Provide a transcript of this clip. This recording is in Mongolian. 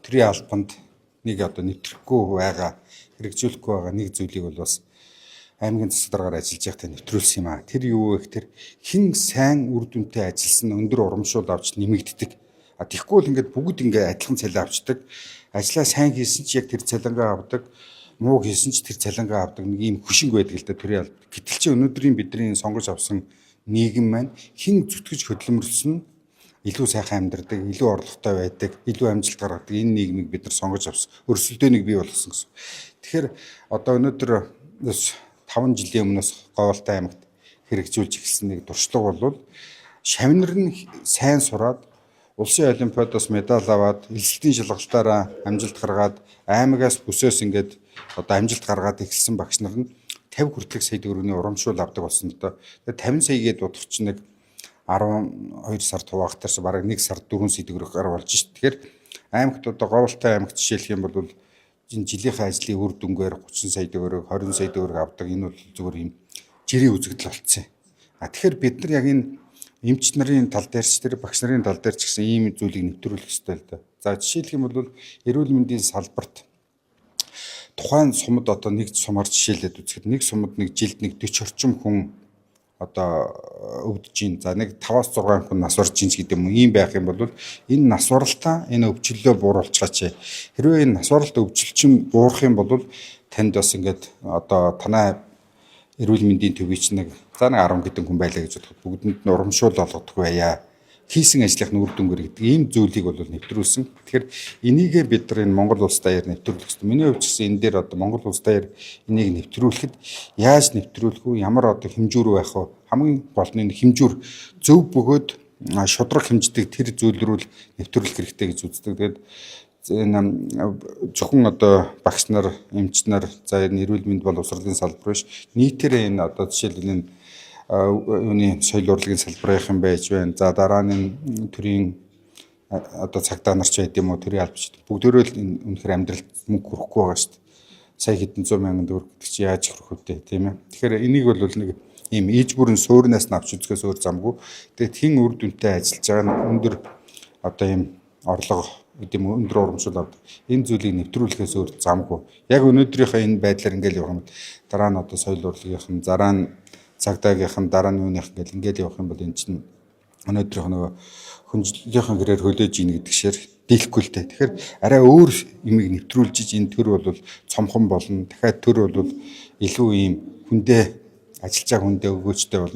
төрийн албанд нэг одоо нэвтрэхгүй байгаа, хэрэгжүүлэхгүй байгаа нэг зүйлийг бол бас аймгийн засаг даргаар ажиллаж байхдаа нэвтрүүлсэн юм аа. Тэр юу вэ гэхээр хэн сайн үр дүнтэй ажилласан өндөр урамшуул авч нэмэгддэг. Тэгэхгүй бол ингээд бүгд ингээд адилхан цалин авчдаг. Ажлаа сайн хийсэн ч яг тэр цалингаа авдаг. Муу хийсэн ч тэр цалингаа авдаг. Нэг ийм хөшинг байдаг л да төрийн албад. Гэтэл чи өнөөдрийн бидний сонгож авсан нийгэм маань хэн зүтгэж хөдөлмөрлсөн илүү сайхан амьдардаг, илүү орлоготой байдаг, илүү амжилт гаргадаг энэ нийгмийг бид нар сонгож авсан. Өрсөлдөөнийг бий болгосон гэсэн. Тэгэхээр одоо өнөөдөр 5 жилийн өмнөөс Говьалтай аймагт хэрэгжүүлж эхэлсэн нэг туршлага бол шавнар нь сайн сураад улсын олимпиадаас медаль аваад элсэлтийн шалгалтаараа амжилт гаргаад аймагаас бүсээс ингээд одоо амжилт гаргаад эхэлсэн багш нар нь 50 хүртэлх сая төгрөгийн урамшуул авдаг болсон л доо. Тэгээ 50 сая гээд удахч нэг 12 сард хуваагдсан бараг 1 сард 4 сая төгрөг гар болж шít. Тэгэхээр аймагт одоо Говьалтай аймагт жишээлх юм бол энэ жилийнхээ ажлын үр дүнгээр 30 сая төгрөг 20 сая төгрөг авдаг. Энэ бол зүгээр юм жирийн үзэгдэл болцсон. Тэгэхээр бид нар яг энэ эмч нарын тал дээр ч тэр багш нарын тал дээр ч гэсэн ийм зүйлийг нэвтрүүлэх ёстой л да. За жишээлх юм бол эрүүл мэндийн салбарт тухайн сумд одоо нэг сумаар жишээлээд үзэхэд нэг сумд нэг жилд нэг 40 орчим хүн одоо өвдөж гин. За нэг 5-6 хүн нас барж гин гэдэг юм. Ийм байх юм бол энэ нас баралтаа энэ өвчлөлөө бууруулчихаач. Хэрвээ энэ нас баралт өвчлөлчин буурах юм бол танд бас ингээд одоо танай эрүүл мэндийн төвийн нэг за нэг 10 хэдэн хүн байлаа гэж бодоход бүгдэнд нь урамшуул олгодгүй байя. Хийсэн ажлынх нь үр дүнгээр гэдэг ийм зүйлийг бол нэвтрүүлсэн. Тэгэхээр энийгээ бид нар энэ Монгол Улс даяар нэвтрүүлэх хэрэгтэй. Миний хувьд ч гэсэн энэ дээр одоо Монгол Улс даяар энийг нэвтрүүлэхэд яаж нэвтрүүлэх вэ? Ямар одоо хэмжүүр байх вэ? Хамгийн гол нь хэмжүүр зөв бөгөөд шудраг хэмждэг тэр зүйл рүү нэвтрүүлэх хэрэгтэй гэж үздэг. Тэгээд энэ зөвхөн одоо багш нар, эмч нар, за энэ эрүүл мэнд боловсролын салбар биш. Нийтээрээ энэ одоо жишээлбэл энэ юуны соёл урлагийн салбарынхан байж байна. За дараа нь төрийн одоо цагдаа нарч байд юм уу төрийн албач бүгдөө л үнэхээр амьдралд мөнгө хүрэхгүй байгаа шүү дээ. Сая хэдэн 100 мянган төгрөг гэдэг чи яаж хүрэх вэ тийм ээ. Тэгэхээр энийг бол нэг ийм ээж бүрэн суурнаас нь авч үзэхээс өөр замгүй. Тэгээд хин үр дүнтэй ажиллаж байгаа нь өндөр одоо ийм орлого гэдэг юм өндөр урамшуул авдаг. Энэ зүйлийг нэвтрүүлэхээс өөр замгүй. Яг өнөөдрийнхөө энэ байдлаар ингээл явах юм. Дараа нь одоо соёл урлагийнхан, дараа нь цагдаагийнхан, дараа нь юуных ингээл ингээл явах юм бол энэ чинь өнөөдрийнх нөгөө хүнжлийнхаа гэрээр хөлөөж ийн гэдэг шээр дийлэхгүй л дээ. Тэгэхээр арай өөр юмыг нэвтрүүлж энэ төр бол цомхон болно. Дахиад төр бол илүү ийм хүндээ ажиллаж байгаа хүндээ өгөөжтэй болно.